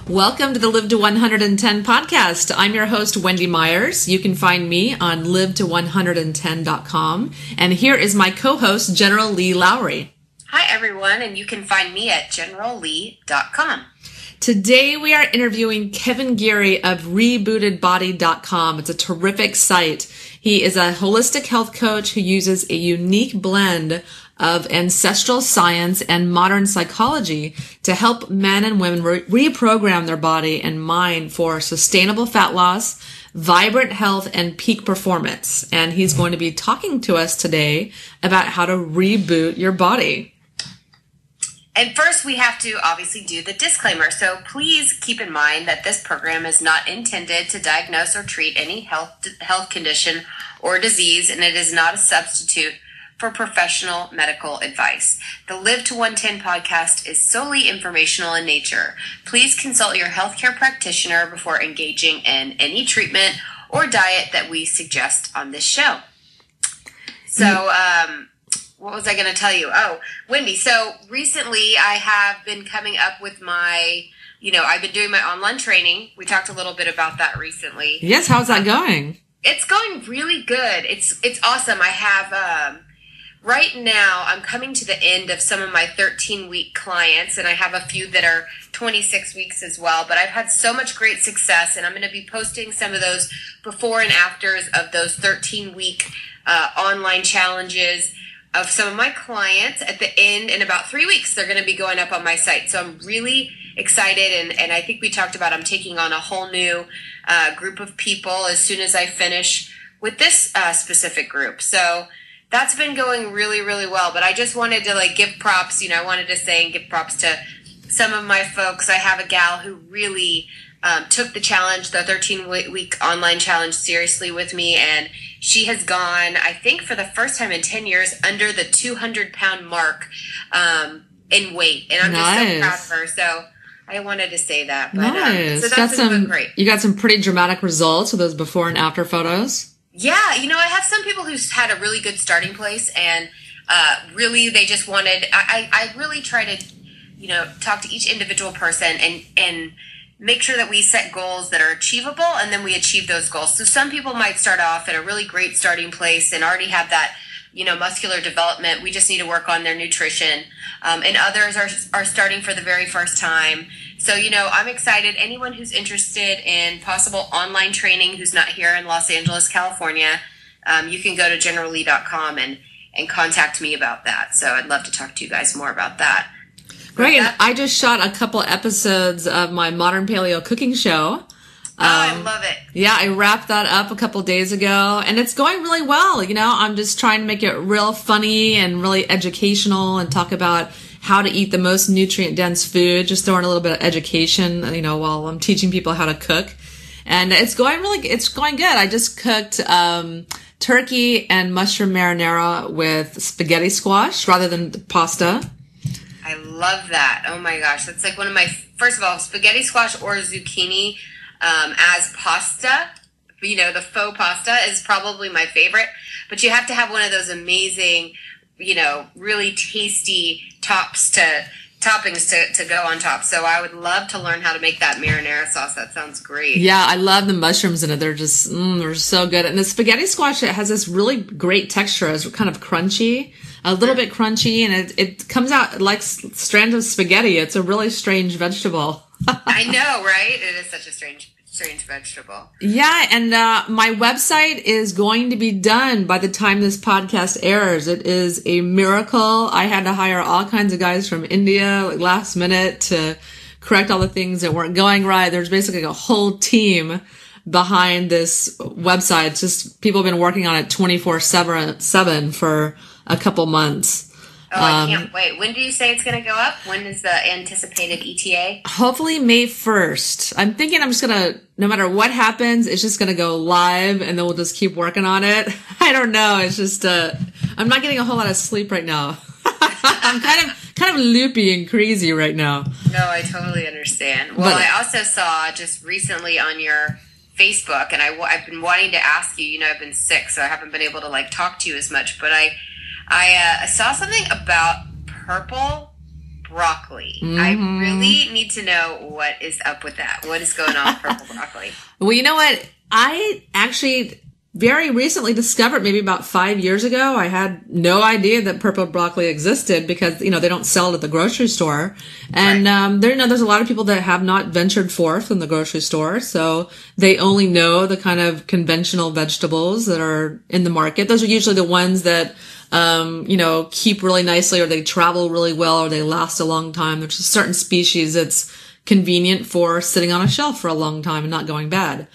Welcome to the Live to 110 podcast. I'm your host, Wendy Myers. You can find me on live to110.com. And here is my co-host, General Leigh Lowry. Hi, everyone, and you can find me at generalleigh.com. Today, we are interviewing Kevin Geary of rebootedbody.com. It's a terrific site. He is a holistic health coach who uses a unique blend of ancestral science and modern psychology to help men and women reprogram their body and mind for sustainable fat loss, vibrant health, and peak performance. And he's going to be talking to us today about how to reboot your body. And first, we have to obviously do the disclaimer. So please keep in mind that this program is not intended to diagnose or treat any health condition or disease, and it is not a substitute for professional medical advice. The Live to 110 podcast is solely informational in nature. Please consult your healthcare practitioner before engaging in any treatment or diet that we suggest on this show. So, what was I going to tell you? Oh, Wendy, so recently I have been coming up with my, I've been doing my online training. We talked a little bit about that recently. Yes, how's that going? It's going really good. It's awesome. I have, right now, I'm coming to the end of some of my 13-week clients, and I have a few that are 26 weeks as well. But I've had so much great success, and I'm going to be posting some of those before and afters of those 13-week online challenges of some of my clients at the end. In about 3 weeks, they're going to be going up on my site. So I'm really excited, and I think we talked about I'm taking on a whole new group of people as soon as I finish with this specific group. So that's been going really, really well. But I just wanted to give props. I wanted to say and give props to some of my folks. I have a gal who really took the challenge, the 13-week online challenge, seriously with me. And she has gone, I think for the first time in 10 years, under the 200-pound mark in weight. And I'm just so proud of her. So I wanted to say that. But, nice. So that's been great. You got some pretty dramatic results with those before and after photos. Yeah, I have some people who's had a really good starting place, and really they just wanted, I really try to, talk to each individual person and make sure that we set goals that are achievable, and then we achieve those goals. So some people might start off at a really great starting place and already have that, muscular development. We just need to work on their nutrition. And others are starting for the very first time. So, I'm excited. Anyone who's interested in possible online training who's not here in Los Angeles, California, you can go to generalleigh.com and contact me about that. So I'd love to talk to you guys more about that. Great. And I just shot a couple episodes of my Modern Paleo cooking show. I love it. Yeah, I wrapped that up a couple days ago, and it's going really well. I'm just trying to make it real funny and really educational and talk about how to eat the most nutrient-dense food, just throwing a little bit of education, while I'm teaching people how to cook. And it's going good. I just cooked turkey and mushroom marinara with spaghetti squash rather than pasta. I love that. Oh my gosh. That's one of my, first of all, spaghetti squash or zucchini as pasta. The faux pasta is probably my favorite. But you have to have one of those amazing, really tasty toppings to go on top. So I would love to learn how to make that marinara sauce. That sounds great. Yeah, I love the mushrooms in it. They're just, they're so good. And the spaghetti squash, it has this really great texture. It's kind of crunchy, a little bit crunchy, and it comes out like strands of spaghetti. It's a really strange vegetable. I know, right? It is such a strange vegetable. Yeah, and my website is going to be done by the time this podcast airs. It is a miracle. I had to hire all kinds of guys from India last minute to correct all the things that weren't going right. There's basically a whole team behind this website. It's just people have been working on it 24/7 for a couple months. Oh, I can't wait. When do you say it's going to go up? When is the anticipated ETA? Hopefully May 1st. I'm thinking I'm just going to, no matter what happens, it's just going to go live, and then we'll just keep working on it. I don't know. It's just, I'm not getting a whole lot of sleep right now. I'm kind of loopy and crazy right now. No, I totally understand. Well, I also saw just recently on your Facebook, and I've been wanting to ask you, I've been sick, so I haven't been able to talk to you as much, but I saw something about purple broccoli. I really need to know what is up with that. What is going on with purple broccoli? Well, you know what? I actually very recently discovered, maybe about 5 years ago, I had no idea that purple broccoli existed because, they don't sell it at the grocery store. And, there's a lot of people that have not ventured forth in the grocery store. So they only know the kind of conventional vegetables that are in the market. Those are usually the ones that, keep really nicely, or they travel really well, or they last a long time. There's a certain species that's convenient for sitting on a shelf for a long time and not going bad.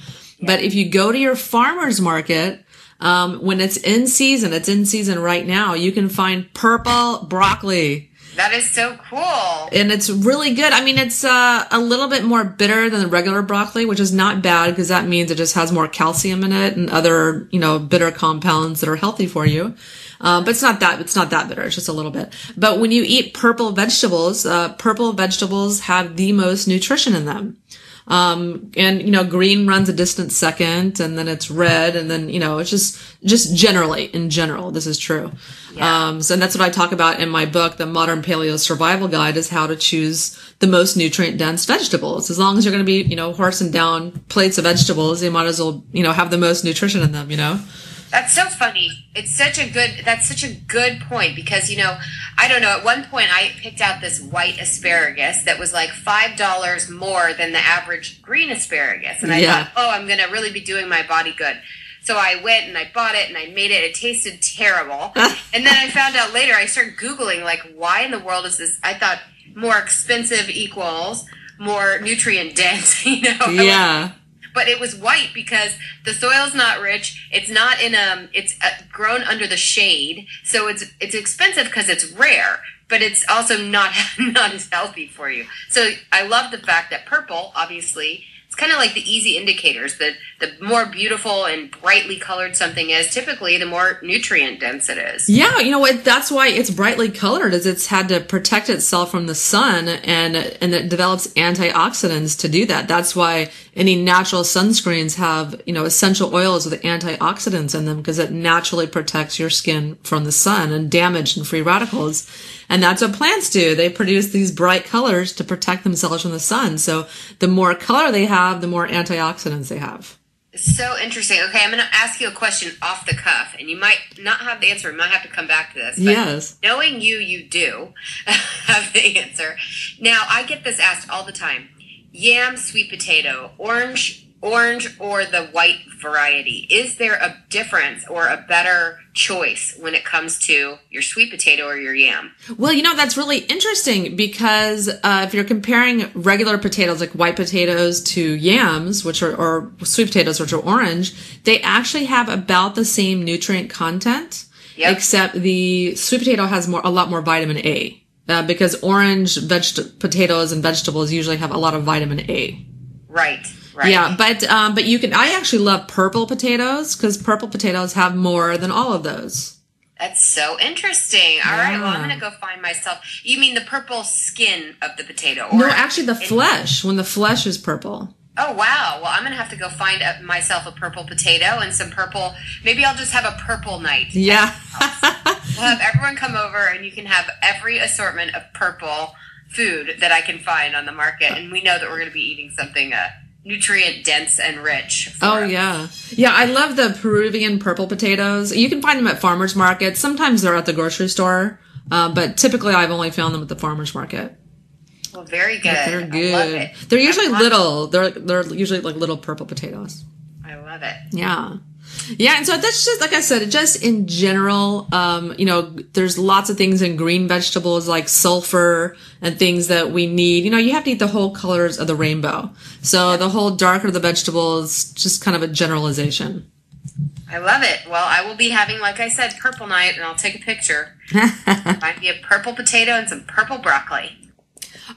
But if you go to your farmer's market, when it's in season right now, you can find purple broccoli. That is so cool. And it's really good. I mean, it's a little bit more bitter than the regular broccoli, which is not bad because that means it just has more calcium in it and other, bitter compounds that are healthy for you. But it's not that bitter. It's just a little bit. But when you eat purple vegetables have the most nutrition in them. Green runs a distant second, and then it's red, and then, it's just generally, in general, this is true. Yeah. So that's what I talk about in my book, The Modern Paleo Survival Guide, is how to choose the most nutrient-dense vegetables. As long as you're going to be, horsing down plates of vegetables, you might as well, have the most nutrition in them, That's so funny. That's such a good point because, I don't know, at one point I picked out this white asparagus that was like $5 more than the average green asparagus. And I thought, I'm going to really be doing my body good. So I went and I bought it and I made it. It tasted terrible. And then I found out later, I started Googling, like, why in the world is this? I thought more expensive equals more nutrient dense, Yeah. But it was white because the soil's not rich. It's not it's grown under the shade. So it's expensive because it's rare, but it's also not as healthy for you. So I love the fact that purple, obviously, it's kind of like the easy indicators that the more beautiful and brightly colored something is, typically the more nutrient dense it is. Yeah, that's why it's brightly colored, is it's had to protect itself from the sun, and it develops antioxidants to do that. That's why any natural sunscreens have, essential oils with antioxidants in them, because it naturally protects your skin from the sun and damage and free radicals. And that's what plants do. They produce these bright colors to protect themselves from the sun. So the more color they have, the more antioxidants they have. So interesting. Okay, I'm going to ask you a question off the cuff, and you might not have the answer. We might have to come back to this. But yes. Knowing you do have the answer. Now, I get this asked all the time. Yam, sweet potato, orange or the white variety. Is there a difference or a better choice when it comes to your sweet potato or your yam? Well, that's really interesting because if you're comparing regular potatoes like white potatoes to yams, which are, or sweet potatoes, which are orange, they actually have about the same nutrient content, except the sweet potato has a lot more vitamin A, because orange potatoes and vegetables usually have a lot of vitamin A. Right. Yeah, but I actually love purple potatoes because purple potatoes have more than all of those. That's so interesting. All right, well, I'm going to go find myself. You mean the purple skin of the potato? No, actually the flesh, when the flesh is purple. Oh, wow. Well, I'm going to have to go find myself a purple potato and some purple. Maybe I'll just have a purple night. Yeah. We'll have everyone come over and you can have every assortment of purple food that I can find on the market. And we know that we're going to be eating something nutrient dense and rich. Yeah. Yeah, I love the Peruvian purple potatoes. You can find them at farmers markets. Sometimes they're at the grocery store, but typically I've only found them at the farmers market. Well, very good. But they're good. I love it. They're usually little. They're usually like little purple potatoes. I love it. Yeah. Yeah, and so that's just, like I said, just in general, there's lots of things in green vegetables like sulfur and things that we need. You have to eat the whole colors of the rainbow. So the whole darker the vegetable is just kind of a generalization. I love it. Well, I will be having, like I said, purple night, and I'll take a picture. Might be a purple potato and some purple broccoli.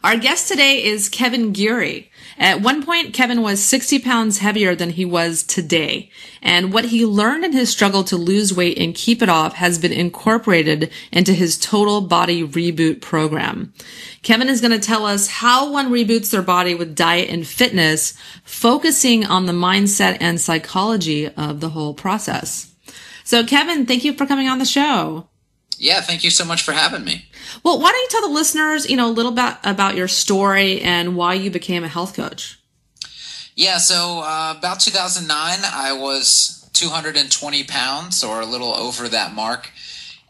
Our guest today is Kevin Geary. At one point, Kevin was 60 pounds heavier than he was today. And what he learned in his struggle to lose weight and keep it off has been incorporated into his Total Body Reboot program. Kevin is going to tell us how one reboots their body with diet and fitness, focusing on the mindset and psychology of the whole process. So, Kevin, thank you for coming on the show. Yeah, thank you so much for having me. Well, why don't you tell the listeners, a little bit about your story and why you became a health coach? Yeah, so about 2009, I was 220 pounds or a little over that mark.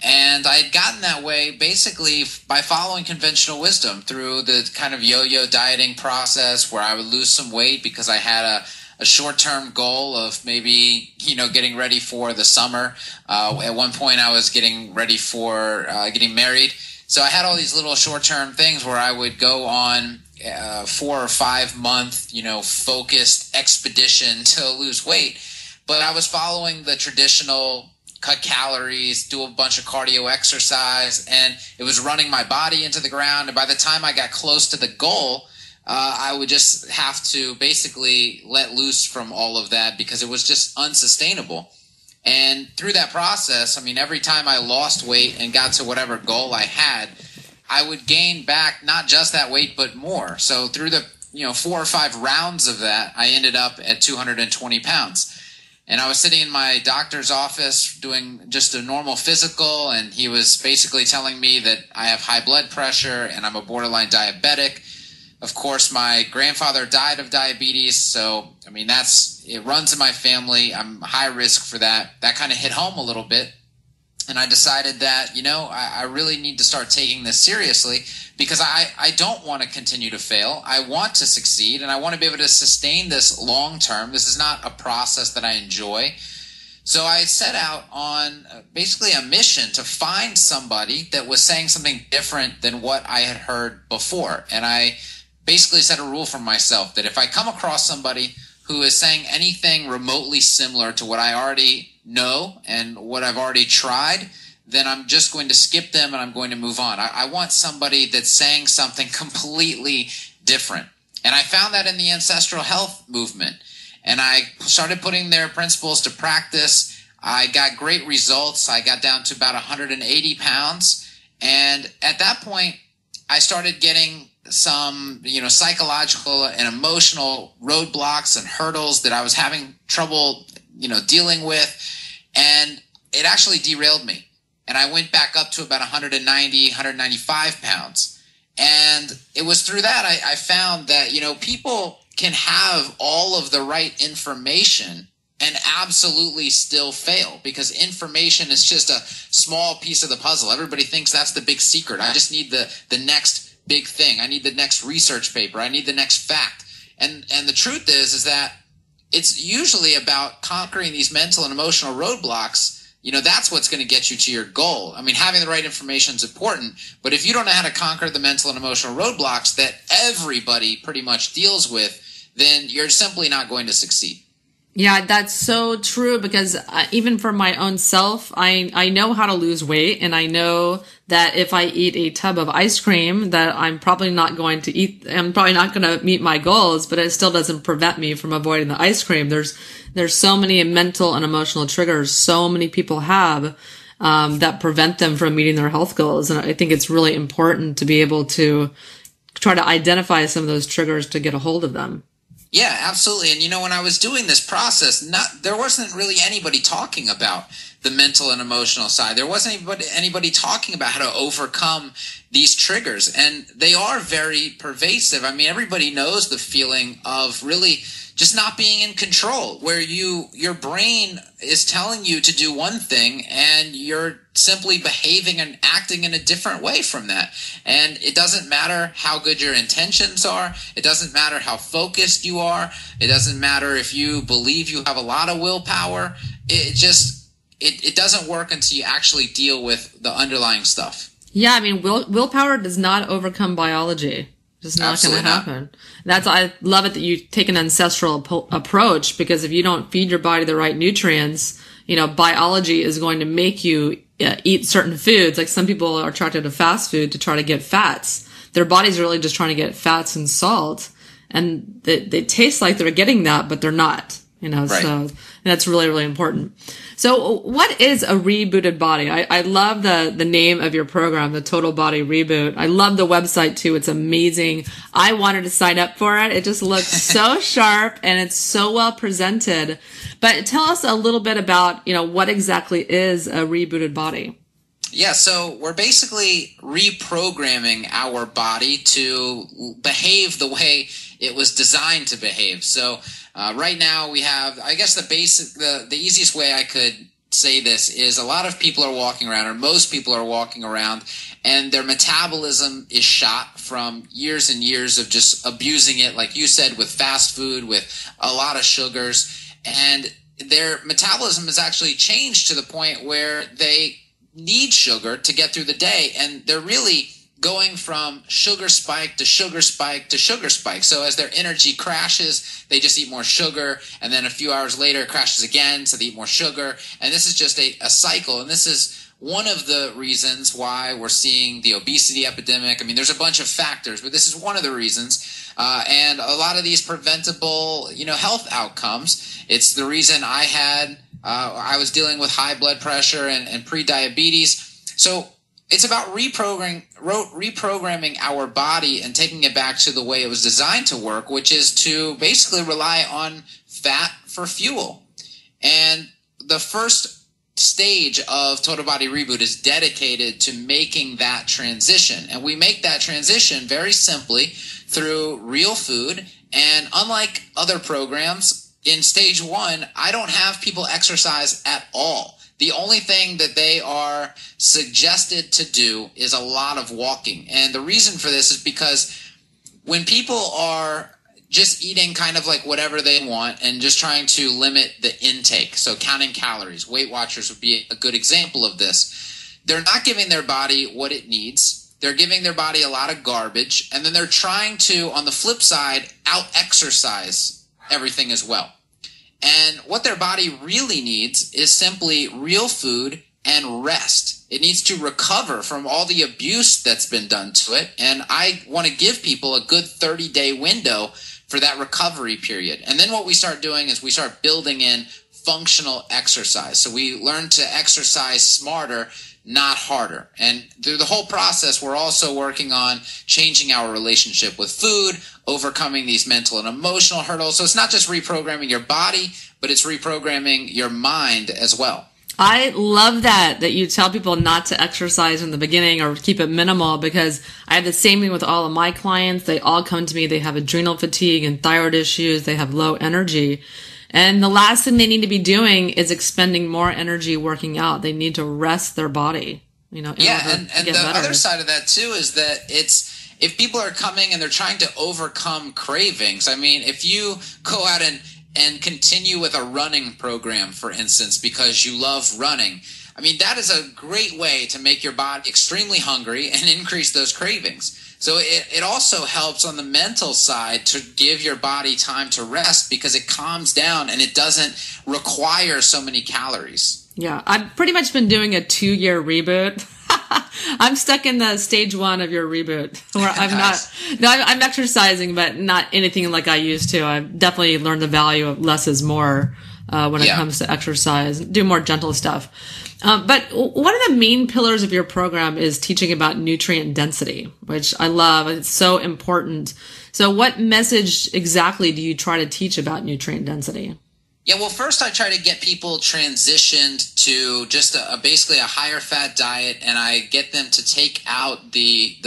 And I had gotten that way basically by following conventional wisdom through the kind of yo-yo dieting process where I would lose some weight because I had a short-term goal of maybe, getting ready for the summer. At one point I was getting ready for getting married. So I had all these little short-term things where I would go on 4 or 5 month, focused expedition to lose weight. But I was following the traditional cut calories, do a bunch of cardio exercise, and it was running my body into the ground. And by the time I got close to the goal, I would just have to basically let loose from all of that because it was just unsustainable. And through that process, every time I lost weight and got to whatever goal I had, I would gain back not just that weight, but more. So through the 4 or 5 rounds of that, I ended up at 220 pounds. And I was sitting in my doctor's office doing just a normal physical, and he was basically telling me that I have high blood pressure and I'm a borderline diabetic. Of course, my grandfather died of diabetes, so it runs in my family. I'm high risk for that. That kind of hit home a little bit. And I decided that, I really need to start taking this seriously because I don't want to continue to fail. I want to succeed, and I want to be able to sustain this long term. This is not a process that I enjoy. So I set out on basically a mission to find somebody that was saying something different than what I had heard before. And I basically set a rule for myself that if I come across somebody who is saying anything remotely similar to what I already know and what I've already tried, then I'm just going to skip them and I'm going to move on. I want somebody that's saying something completely different. And I found that in the ancestral health movement. And I started putting their principles to practice. I got great results. I got down to about 180 pounds. And at that point, I started getting some, psychological and emotional roadblocks and hurdles that I was having trouble, dealing with. And it actually derailed me. And I went back up to about 190, 195 pounds. And it was through that I found that, people can have all of the right information and absolutely still fail because information is just a small piece of the puzzle. Everybody thinks that's the big secret. I just need the next big thing. I need the next research paper. I need the next fact. And the truth is that it's usually about conquering these mental and emotional roadblocks. That's what's going to get you to your goal. Having the right information is important, but if you don't know how to conquer the mental and emotional roadblocks that everybody pretty much deals with, then you're simply not going to succeed. Yeah, that's so true because even for my own self, I know how to lose weight, and I know that if I eat a tub of ice cream that I'm probably not going to meet my goals, but it still doesn't prevent me from avoiding the ice cream. There's so many mental and emotional triggers so many people have that prevent them from meeting their health goals. And I think it's really important to be able to try to identify some of those triggers to get a hold of them. Yeah, absolutely. And when I was doing this process, there wasn't really anybody talking about the mental and emotional side. There wasn't anybody talking about how to overcome these triggers. And they are very pervasive. Everybody knows the feeling of really just not being in control, where your brain is telling you to do one thing and you're simply behaving and acting in a different way from that. And it doesn't matter how good your intentions are. It doesn't matter how focused you are. It doesn't matter if you believe you have a lot of willpower. It doesn't work until you actually deal with the underlying stuff. Yeah, willpower does not overcome biology. It's not going to happen. I love it that you take an ancestral approach, because if you don't feed your body the right nutrients, biology is going to make you eat certain foods. Like some people are attracted to fast food to try to get fats. Their body's really just trying to get fats and salt, and they taste like they're getting that, but they're not. Right. So that's really, really important. So what is a rebooted body? I love the name of your program, the Total Body Reboot. I love the website too. It's amazing. I wanted to sign up for it. It just looks so sharp and it's so well presented. But tell us a little bit about, what exactly is a rebooted body? Yeah, so we're basically reprogramming our body to behave the way it was designed to behave. So right now we have, I guess the easiest way I could say this is a lot of people are walking around, or most people are walking around, and their metabolism is shot from years and years of just abusing it, like you said, with fast food, with a lot of sugars, and their metabolism has actually changed to the point where they need sugar to get through the day, and they're really going from sugar spike to sugar spike to sugar spike. So as their energy crashes, they just eat more sugar, and then a few hours later it crashes again, so they eat more sugar, and this is just a cycle. And this is one of the reasons why we're seeing the obesity epidemic. I mean, there's a bunch of factors, but this is one of the reasons. And a lot of these preventable, health outcomes. It's the reason I was dealing with high blood pressure and pre-diabetes. So it's about reprogramming our body and taking it back to the way it was designed to work, which is to basically rely on fat for fuel. And the first stage of Total Body Reboot is dedicated to making that transition. And we make that transition very simply through real food. And unlike other programs, in stage 1, I don't have people exercise at all. The only thing that they are suggested to do is a lot of walking. And the reason for this is because when people are just eating kind of like whatever they want and just trying to limit the intake, so counting calories, Weight Watchers would be a good example of this. They're not giving their body what it needs. They're giving their body a lot of garbage, and then they're trying to, on the flip side, out-exercise everything as well. And what their body really needs is simply real food and rest. It needs to recover from all the abuse that's been done to it. And I want to give people a good 30-day window for that recovery period. And then what we start doing is we start building in functional exercise. So we learn to exercise smarter, not harder. And through the whole process, we're also working on changing our relationship with food, overcoming these mental and emotional hurdles. So it's not just reprogramming your body, but it's reprogramming your mind as well. I love that you tell people not to exercise in the beginning or keep it minimal, because I have the same thing with all of my clients. They all come to me. They have adrenal fatigue and thyroid issues. They have low energy. And the last thing they need to be doing is expending more energy working out. They need to rest their body, and the other side of that too is that if people are coming and they're trying to overcome cravings, I mean, if you go out and continue with a running program, for instance, because you love running, I mean, that is a great way to make your body extremely hungry and increase those cravings. So it also helps on the mental side to give your body time to rest, because it calms down and it doesn't require so many calories. Yeah, I've pretty much been doing a 2-year reboot. I'm stuck in the stage 1 of your reboot, where I'm exercising, but not anything like I used to. I've definitely learned the value of less is more when it comes to exercise, do more gentle stuff. But one of the main pillars of your program is teaching about nutrient density, which I love. It's so important. So what message exactly do you try to teach about nutrient density? Yeah, well, first I try to get people transitioned to just basically a higher fat diet, and I get them to take out the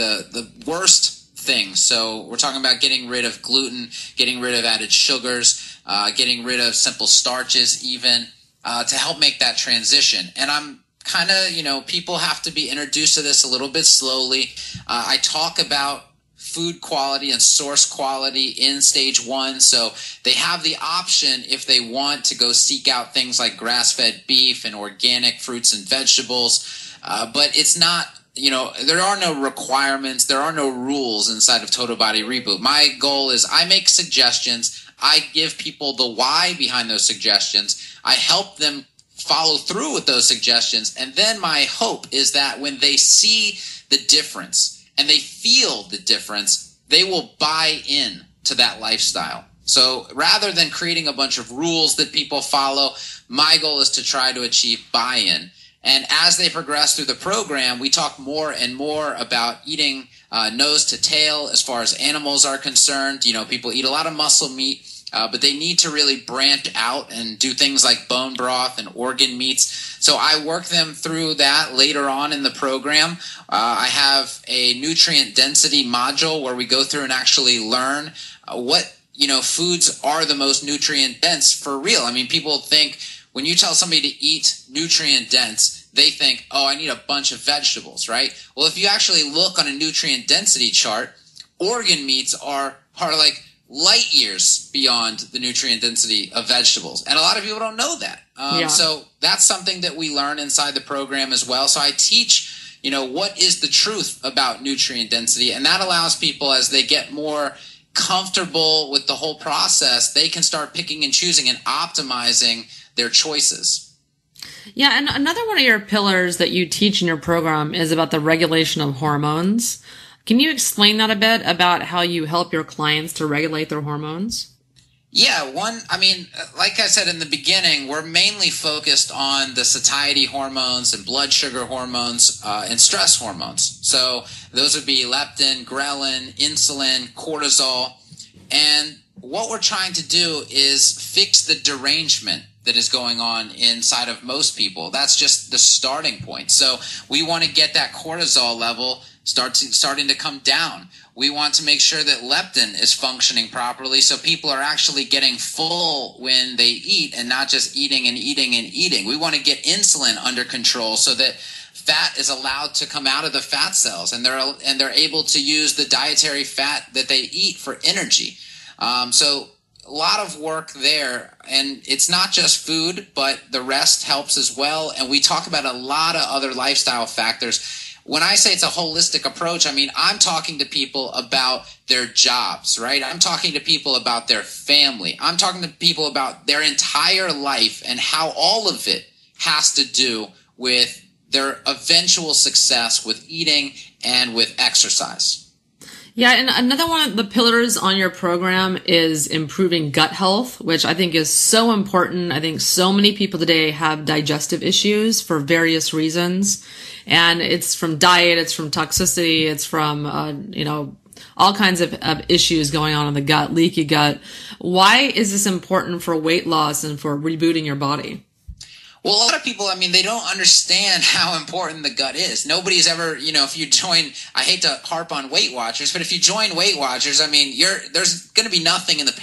worst things. So we're talking about getting rid of gluten, getting rid of added sugars, getting rid of simple starches even, to help make that transition. And I'm kind of, people have to be introduced to this a little bit slowly. I talk about food quality and source quality in stage 1. So they have the option, if they want, to go seek out things like grass-fed beef and organic fruits and vegetables. But it's not, there are no requirements. There are no rules inside of Total Body Reboot. My goal is I make suggestions. I give people the why behind those suggestions. I help them follow through with those suggestions. And then my hope is that when they see the difference and they feel the difference, they will buy in to that lifestyle. So rather than creating a bunch of rules that people follow, my goal is to try to achieve buy-in. And as they progress through the program, we talk more and more about eating nose to tail as far as animals are concerned. People eat a lot of muscle meat. but they need to really branch out and do things like bone broth and organ meats. So I work them through that later on in the program. I have a nutrient density module where we go through and actually learn what foods are the most nutrient dense for real. I mean, people think when you tell somebody to eat nutrient dense, they think, oh, I need a bunch of vegetables, right? Well, if you actually look on a nutrient density chart, organ meats are like light years beyond the nutrient density of vegetables. And a lot of people don't know that. So that's something that we learn inside the program as well. So I teach, what is the truth about nutrient density. And that allows people, as they get more comfortable with the whole process, they can start picking and choosing and optimizing their choices. Yeah, and another one of your pillars that you teach in your program is about the regulation of hormones. Can you explain that a bit about how you help your clients to regulate their hormones? Yeah, like I said in the beginning, we're mainly focused on the satiety hormones and blood sugar hormones and stress hormones. So those would be leptin, ghrelin, insulin, cortisol. And what we're trying to do is fix the derangement that is going on inside of most people. That's just the starting point. So we want to get that cortisol level starting to come down. We want to make sure that leptin is functioning properly so people are actually getting full when they eat and not just eating and eating and eating. We want to get insulin under control so that fat is allowed to come out of the fat cells and they're able to use the dietary fat that they eat for energy. So a lot of work there, and it's not just food, but the rest helps as well. And we talk about a lot of other lifestyle factors. When I say it's a holistic approach, I mean, I'm talking to people about their jobs, right? I'm talking to people about their family. I'm talking to people about their entire life and how all of it has to do with their eventual success with eating and with exercise. Yeah, and another one of the pillars on your program is improving gut health, which I think is so important. I think so many people today have digestive issues for various reasons. And it's from diet, it's from toxicity, it's from, all kinds of issues going on in the gut, leaky gut. Why is this important for weight loss and for rebooting your body? Well, a lot of people, they don't understand how important the gut is. Nobody's ever, if you join, I hate to harp on Weight Watchers, but if you join Weight Watchers, there's going to be nothing in the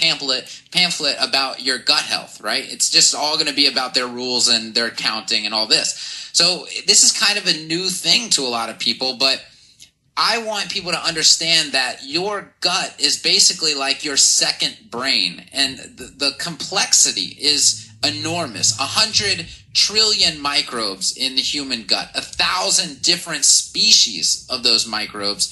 pamphlet about your gut health, right? It's just all going to be about their rules and their counting and all this. So this is kind of a new thing to a lot of people, but I want people to understand that your gut is basically like your second brain, and the complexity is enormous. 100 trillion microbes in the human gut, 1,000 different species of those microbes.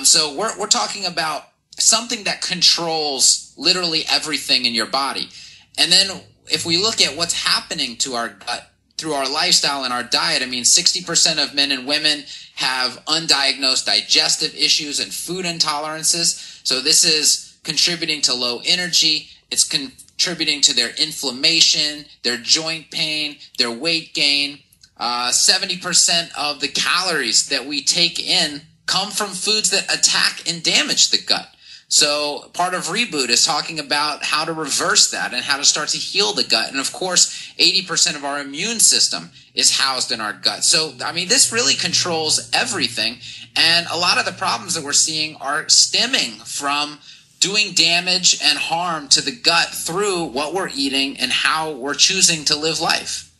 So we're talking about something that controls literally everything in your body. And then if we look at what's happening to our gut through our lifestyle and our diet, 60% of men and women have undiagnosed digestive issues and food intolerances. So this is contributing to low energy. It's contributing to their inflammation, their joint pain, their weight gain. 70% of the calories that we take in come from foods that attack and damage the gut. So part of Reboot is talking about how to reverse that and how to start to heal the gut. And of course, 80% of our immune system is housed in our gut. So, this really controls everything. And a lot of the problems that we're seeing are stemming from doing damage and harm to the gut through what we're eating and how we're choosing to live life.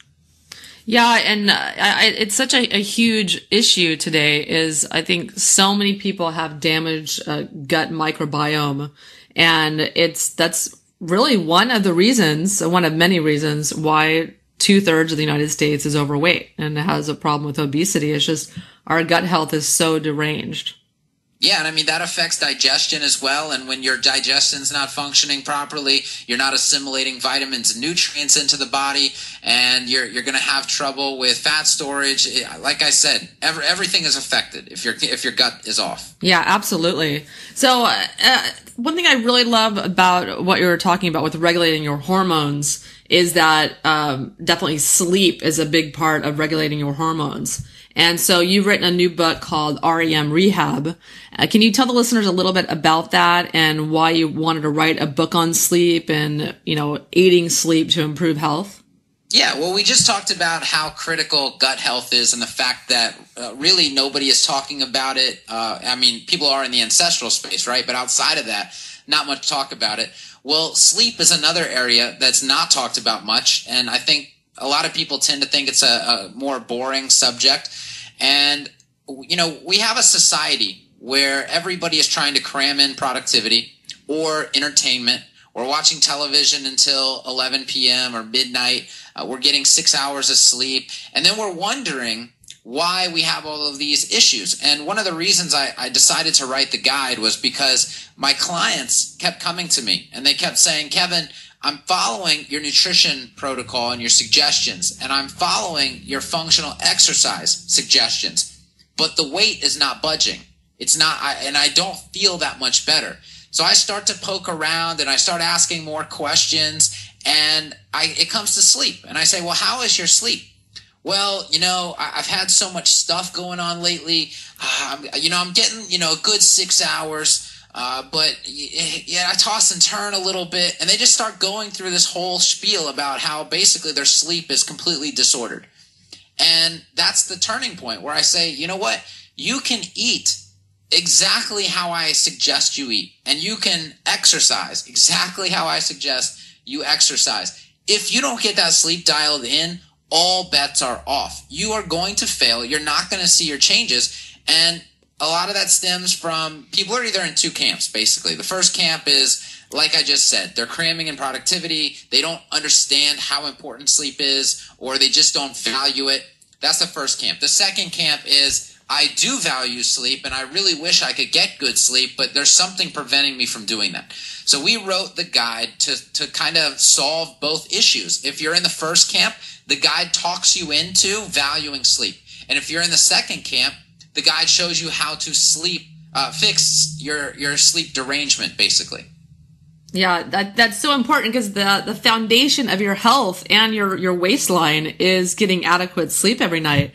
Yeah, and it's such a huge issue today is I think so many people have damaged gut microbiome, and that's really one of many reasons why 2/3 of the United States is overweight and has a problem with obesity. It's just our gut health is so deranged. Yeah, and that affects digestion as well. And when your digestion's not functioning properly, you're not assimilating vitamins and nutrients into the body, and you're going to have trouble with fat storage. Like I said, everything is affected if your gut is off. Yeah, absolutely. So one thing I really love about what you were talking about with regulating your hormones is that definitely sleep is a big part of regulating your hormones. And so you've written a new book called REM Rehab. Can you tell the listeners a little bit about that and why you wanted to write a book on sleep and, aiding sleep to improve health? Yeah, well, we just talked about how critical gut health is and the fact that really nobody is talking about it. People are in the ancestral space, right? But outside of that, not much talk about it. Well, sleep is another area that's not talked about much. And I think a lot of people tend to think it's a more boring subject. And, we have a society where everybody is trying to cram in productivity or entertainment or watching television until 11 p.m. or midnight. We're getting 6 hours of sleep. And then we're wondering why we have all of these issues. And one of the reasons I decided to write the guide was because my clients kept coming to me and they kept saying, Kevin, I'm following your nutrition protocol and your suggestions, and I'm following your functional exercise suggestions, but the weight is not budging. It's not, and I don't feel that much better. So I start to poke around and I start asking more questions, and it comes to sleep. And I say, well, how is your sleep? Well, I've had so much stuff going on lately. I'm getting, a good 6 hours. But I toss and turn a little bit, and they just start going through this whole spiel about how basically their sleep is completely disordered. And that's the turning point where I say, you know what? You can eat exactly how I suggest you eat, and you can exercise exactly how I suggest you exercise. If you don't get that sleep dialed in, all bets are off. You are going to fail. You're not going to see your changes. And a lot of that stems from people are either in two camps, basically. The first camp is, like I just said, they're cramming in productivity. They don't understand how important sleep is, or they just don't value it. That's the first camp. The second camp is, I do value sleep, and I really wish I could get good sleep, but there's something preventing me from doing that. So we wrote the guide to kind of solve both issues. If you're in the first camp, the guide talks you into valuing sleep. And if you're in the second camp, the guide shows you how to fix your sleep derangement, basically. Yeah, that's so important because the foundation of your health and your waistline is getting adequate sleep every night.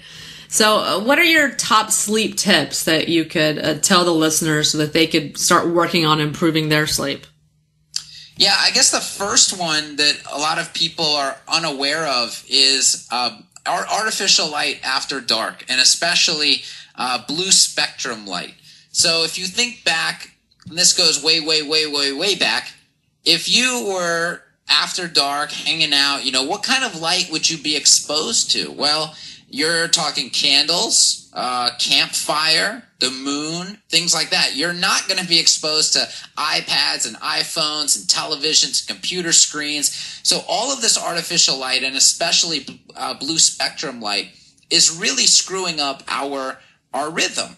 So what are your top sleep tips that you could tell the listeners so that they could start working on improving their sleep? Yeah, I guess the first one that a lot of people are unaware of is our artificial light after dark, and especially blue spectrum light. So if you think back, and this goes way, way, way, way, way back, if you were after dark hanging out, what kind of light would you be exposed to? Well, you're talking candles, campfire, the moon, things like that. You're not going to be exposed to iPads and iPhones and televisions, computer screens. So all of this artificial light, and especially blue spectrum light, is really screwing up our rhythm.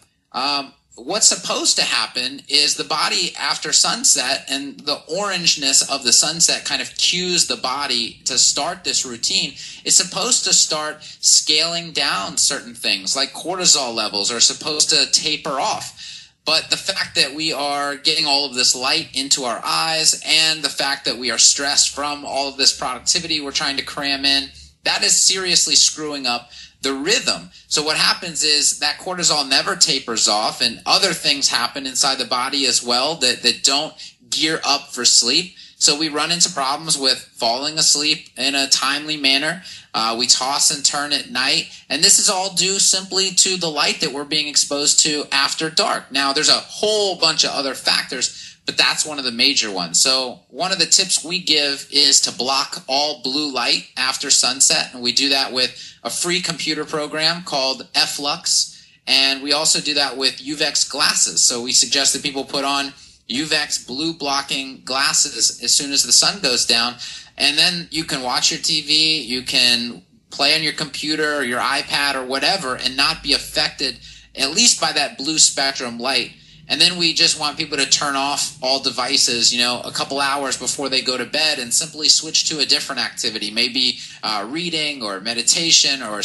What's supposed to happen is the body after sunset, and the orangeness of the sunset kind of cues the body to start this routine. It's supposed to start scaling down certain things, like cortisol levels are supposed to taper off. But the fact that we are getting all of this light into our eyes, and the fact that we are stressed from all of this productivity we're trying to cram in, that is seriously screwing up the rhythm. So what happens is that cortisol never tapers off, and other things happen inside the body as well that don't gear up for sleep. So we run into problems with falling asleep in a timely manner. We toss and turn at night. And this is all due simply to the light that we're being exposed to after dark. Now, there's a whole bunch of other factors, but that's one of the major ones. So one of the tips we give is to block all blue light after sunset. And we do that with a free computer program called F-Lux. And we also do that with UVEX glasses. So we suggest that people put on UVEX blue blocking glasses as soon as the sun goes down. And then you can watch your TV, you can play on your computer or your iPad or whatever, and not be affected at least by that blue spectrum light. And then we just want people to turn off all devices, a couple hours before they go to bed, and simply switch to a different activity, maybe reading or meditation, or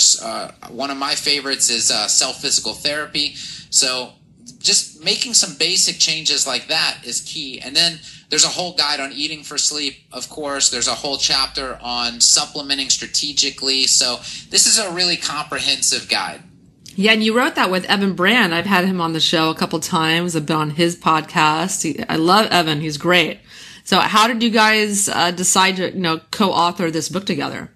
one of my favorites is self-physical therapy. So just making some basic changes like that is key. And then there's a whole guide on eating for sleep, of course. There's a whole chapter on supplementing strategically. So this is a really comprehensive guide. Yeah, and you wrote that with Evan Brand. I've had him on the show a couple times. I've been on his podcast. I love Evan. He's great. So how did you guys decide to, co-author this book together?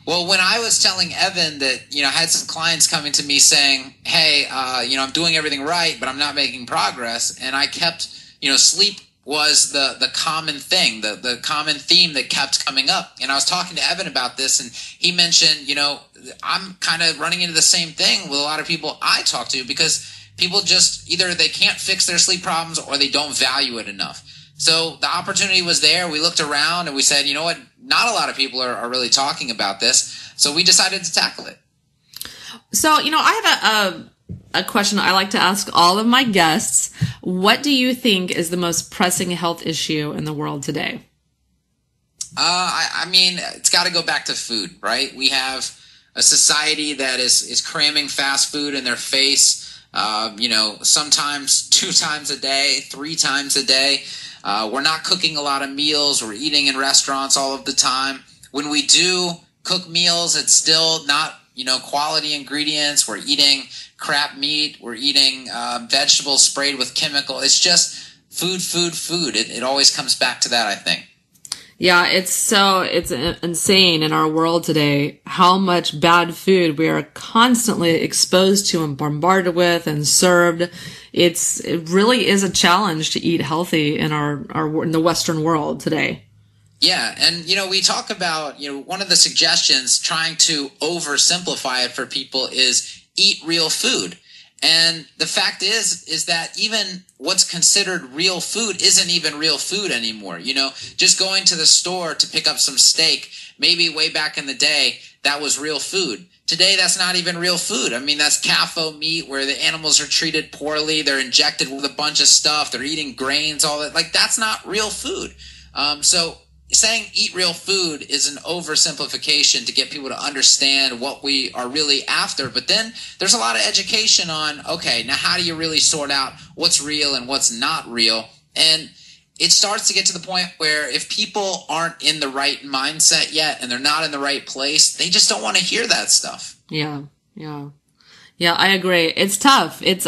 Well, when I was telling Evan that, I had some clients coming to me saying, hey, I'm doing everything right, but I'm not making progress. And I kept, sleep was the common thing, the common theme that kept coming up. And I was talking to Evan about this, and he mentioned, I'm kind of running into the same thing with a lot of people I talk to, because people just either they can't fix their sleep problems or they don't value it enough. So the opportunity was there. We looked around and we said, you know what, not a lot of people are really talking about this. So we decided to tackle it. So, I have a question I like to ask all of my guests. What do you think is the most pressing health issue in the world today? I mean, it's got to go back to food, right? We have a society that is cramming fast food in their face, sometimes 2 times a day, 3 times a day. We're not cooking a lot of meals. We're eating in restaurants all of the time. When we do cook meals, it's still not, quality ingredients. We're eating crap meat. We're eating vegetables sprayed with chemical. It's just food. It always comes back to that, I think. Yeah, it's insane in our world today how much bad food we are constantly exposed to and bombarded with and served. It really is a challenge to eat healthy in in the Western world today. Yeah, and we talk about, one of the suggestions trying to oversimplify it for people is eat real food. And the fact is that even what's considered real food isn't even real food anymore. Just going to the store to pick up some steak, maybe way back in the day, that was real food. Today, that's not even real food. I mean, that's CAFO meat where the animals are treated poorly. They're injected with a bunch of stuff. They're eating grains, all that. Like, that's not real food. So saying eat real food is an oversimplification to get people to understand what we are really after. But then there's a lot of education on, okay, now how do you really sort out what's real and what's not real? And it starts to get to the point where if people aren't in the right mindset yet and they're not in the right place, they just don't want to hear that stuff. Yeah, I agree. It's tough. It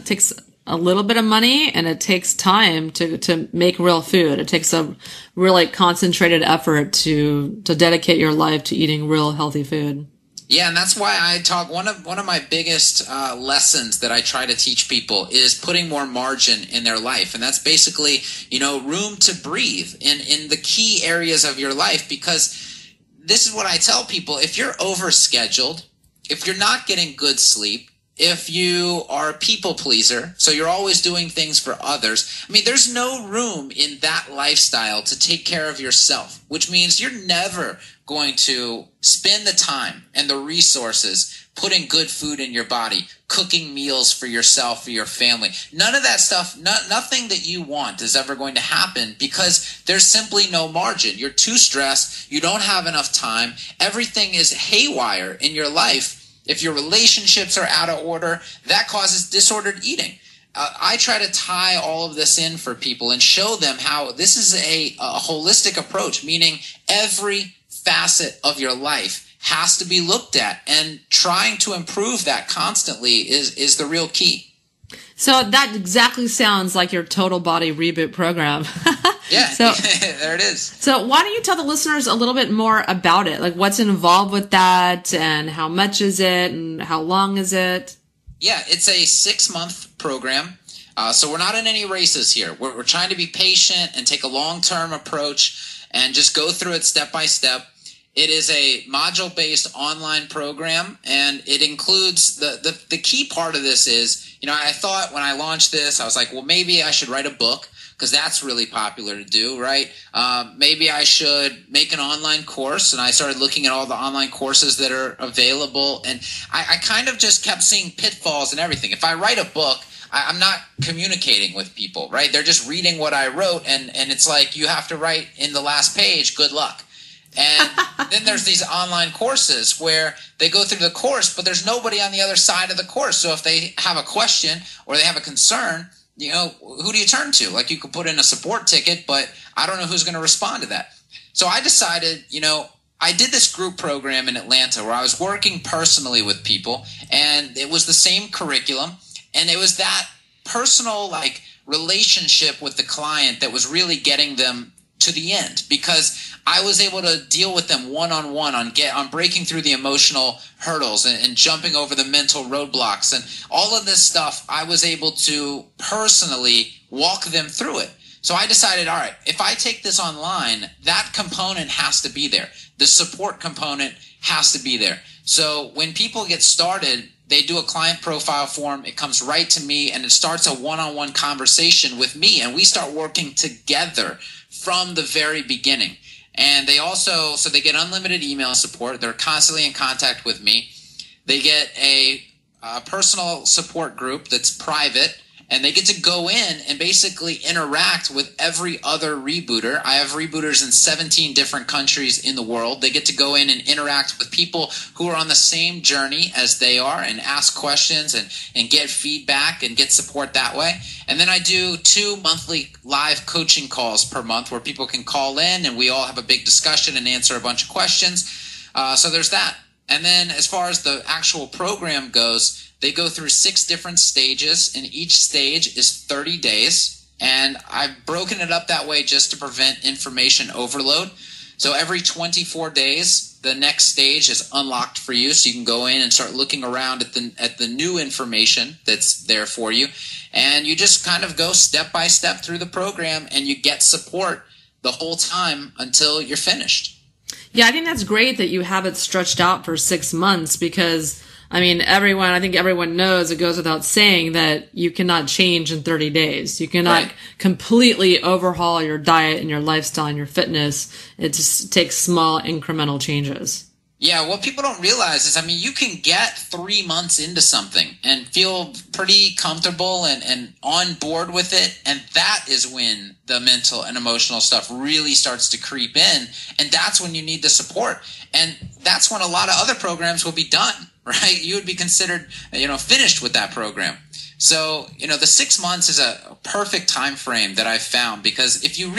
takes a little bit of money, and it takes time to make real food. It takes a really concentrated effort to dedicate your life to eating real healthy food. Yeah, and that's why I talk. One of my biggest lessons that I try to teach people is putting more margin in their life, and that's basically room to breathe in the key areas of your life. Because this is what I tell people: if you're overscheduled, if you're not getting good sleep, if you are a people pleaser, so you're always doing things for others, there's no room in that lifestyle to take care of yourself, which means you're never going to spend the time and the resources putting good food in your body, cooking meals for yourself, for your family. None of that stuff, nothing that you want is ever going to happen because there's simply no margin. You're too stressed. You don't have enough time. Everything is haywire in your life. If your relationships are out of order, that causes disordered eating. I try to tie all of this in for people and show them how this is a holistic approach, meaning every facet of your life has to be looked at, and trying to improve that constantly is the real key. So that exactly sounds like your Total Body Reboot program. Yeah, so, there it is. So why don't you tell the listeners a little bit more about it? Like what's involved with that, and how much is it, and how long is it? Yeah, it's a 6-month program. So we're not in any races here. We're trying to be patient and take a long-term approach and just go through it step by step. It is a module-based online program, and it includes the key part of this is, I thought when I launched this, I was like, well, maybe I should write a book, because that's really popular to do, right? Maybe I should make an online course, and I started looking at all the online courses that are available, and I kind of just kept seeing pitfalls and everything. If I write a book, I'm not communicating with people, right? They're just reading what I wrote, and it's like you have to write in the last page, good luck. And then there's these online courses where they go through the course, but there's nobody on the other side of the course. So if they have a question or they have a concern, who do you turn to? Like, you could put in a support ticket, but I don't know who's going to respond to that. So I decided, I did this group program in Atlanta where I was working personally with people, and it was the same curriculum, and it was that personal like relationship with the client that was really getting them to the end, because I was able to deal with them one-on-one on breaking through the emotional hurdles and jumping over the mental roadblocks and all of this stuff. I was able to personally walk them through it. So I decided, all right, if I take this online, that component has to be there. The support component has to be there. So when people get started, they do a client profile form. It comes right to me, and it starts a one-on-one conversation with me, and we start working together from the very beginning. And they also, so they get unlimited email support. They're constantly in contact with me. They get a personal support group that's private, and they get to go in and basically interact with every other rebooter. I have rebooters in 17 different countries in the world. They get to go in and interact with people who are on the same journey as they are and ask questions and get feedback and get support that way. And then I do 2 monthly live coaching calls per month where people can call in and we all have a big discussion and answer a bunch of questions. So there's that. And then as far as the actual program goes, they go through 6 different stages, and each stage is 30 days. And I've broken it up that way just to prevent information overload. So every 24 days, the next stage is unlocked for you. So you can go in and start looking around at the new information that's there for you. And you just kind of go step by step through the program, and you get support the whole time until you're finished. Yeah, I think that's great that you have it stretched out for 6 months, because I think everyone knows, it goes without saying, that you cannot change in 30 days. You cannot completely overhaul your diet and your lifestyle and your fitness. It just takes small incremental changes. Yeah, what people don't realize is, you can get 3 months into something and feel pretty comfortable and on board with it. And that is when the mental and emotional stuff really starts to creep in. And that's when you need the support. And that's when a lot of other programs will be done, right? You would be considered, finished with that program. So, the 6 months is a perfect time frame that I've found, because if you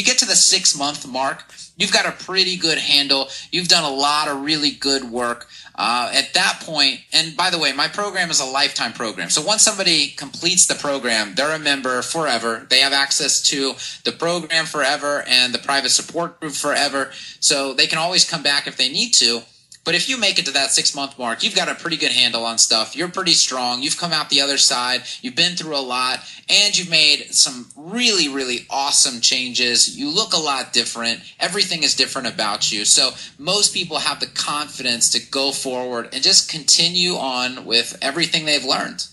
get to the 6 month mark, you've got a pretty good handle. You've done a lot of really good work at that point. And by the way, my program is a lifetime program. So once somebody completes the program, they're a member forever. They have access to the program forever and the private support group forever. So they can always come back if they need to. But if you make it to that 6 month mark, you've got a pretty good handle on stuff. You're pretty strong. You've come out the other side. You've been through a lot, and you've made some really, really awesome changes. You look a lot different. Everything is different about you. So most people have the confidence to go forward and just continue on with everything they've learned.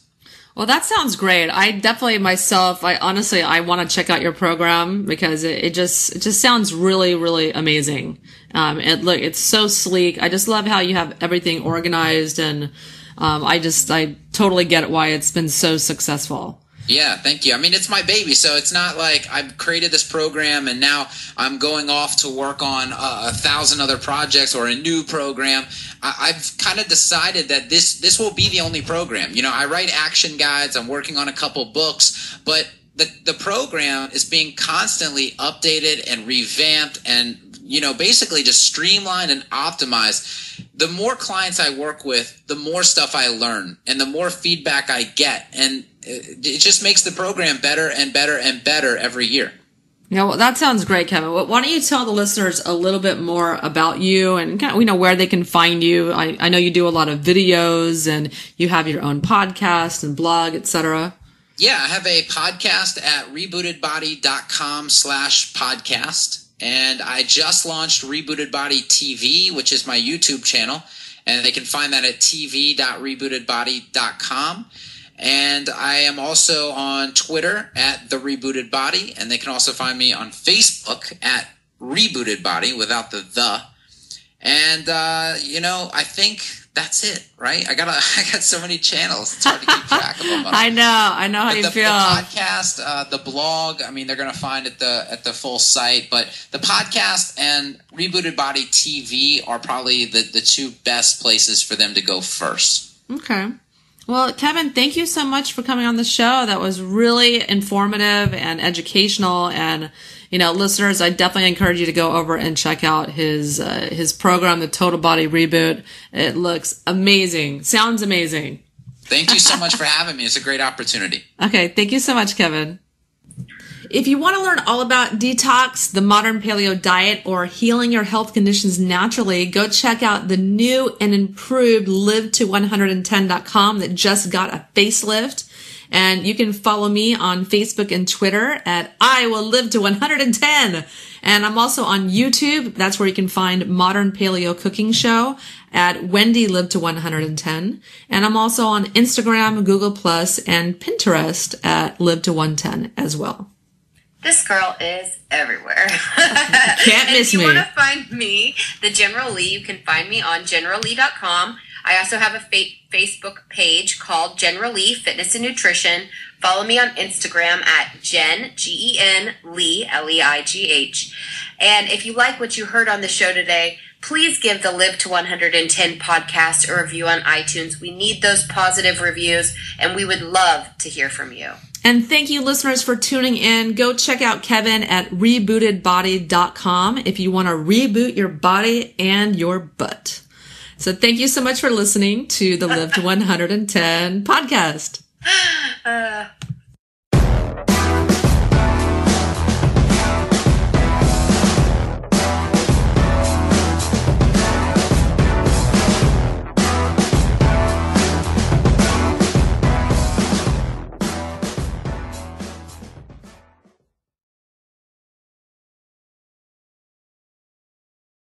Well, that sounds great. I definitely myself, I want to check out your program, because it just sounds really, really amazing. It's so sleek. I just love how you have everything organized, and I totally get why it's been so successful. Yeah, thank you. It's my baby, so it's not like I've created this program and now I'm going off to work on 1,000 other projects or a new program. I've kind of decided that this will be the only program. I write action guides. I'm working on a couple books, but the program is being constantly updated and revamped and basically just streamlined and optimized. The more clients I work with, the more stuff I learn and the more feedback I get. And it just makes the program better and better and better every year. Yeah, well, that sounds great, Kevin. Why don't you tell the listeners a little bit more about you and kind of, where they can find you? I know you do a lot of videos and you have your own podcast and blog, etc. Yeah, I have a podcast at rebootedbody.com/podcast. And I just launched Rebooted Body TV, which is my YouTube channel. And they can find that at tv.rebootedbody.com. And I am also on Twitter at The Rebooted Body. And they can also find me on Facebook at Rebooted Body without the. And, I think that's it, right? I got so many channels. It's hard to keep track of them. I know how you feel. The podcast, the blog, they're going to find at the full site, but the podcast and Rebooted Body TV are probably the 2 best places for them to go first. Okay. Well, Kevin, thank you so much for coming on the show. That was really informative and educational, and listeners, I definitely encourage you to go over and check out his program, the Total Body Reboot. It looks amazing. Sounds amazing. Thank you so much for having me. It's a great opportunity. Okay. Thank you so much, Kevin. If you want to learn all about detox, the modern paleo diet, or healing your health conditions naturally, go check out the new and improved live110.com that just got a facelift. And you can follow me on Facebook and Twitter at I Will Live to 110. And I'm also on YouTube. That's where you can find Modern Paleo Cooking Show at Wendy Live to 110. And I'm also on Instagram, Google Plus, and Pinterest at Live to 110 as well. This girl is everywhere. Can't miss me. If you want to find me, the General Leigh, you can find me on generalleigh.com. I also have a Facebook page called General Leigh Fitness and Nutrition. Follow me on Instagram at Jen, Gen Leigh, Leigh. And if you like what you heard on the show today, please give the Live to 110 podcast a review on iTunes. We need those positive reviews, and we would love to hear from you. And thank you, listeners, for tuning in. Go check out Kevin at rebootedbody.com if you want to reboot your body and your butt. So thank you so much for listening to the Live to 110 podcast.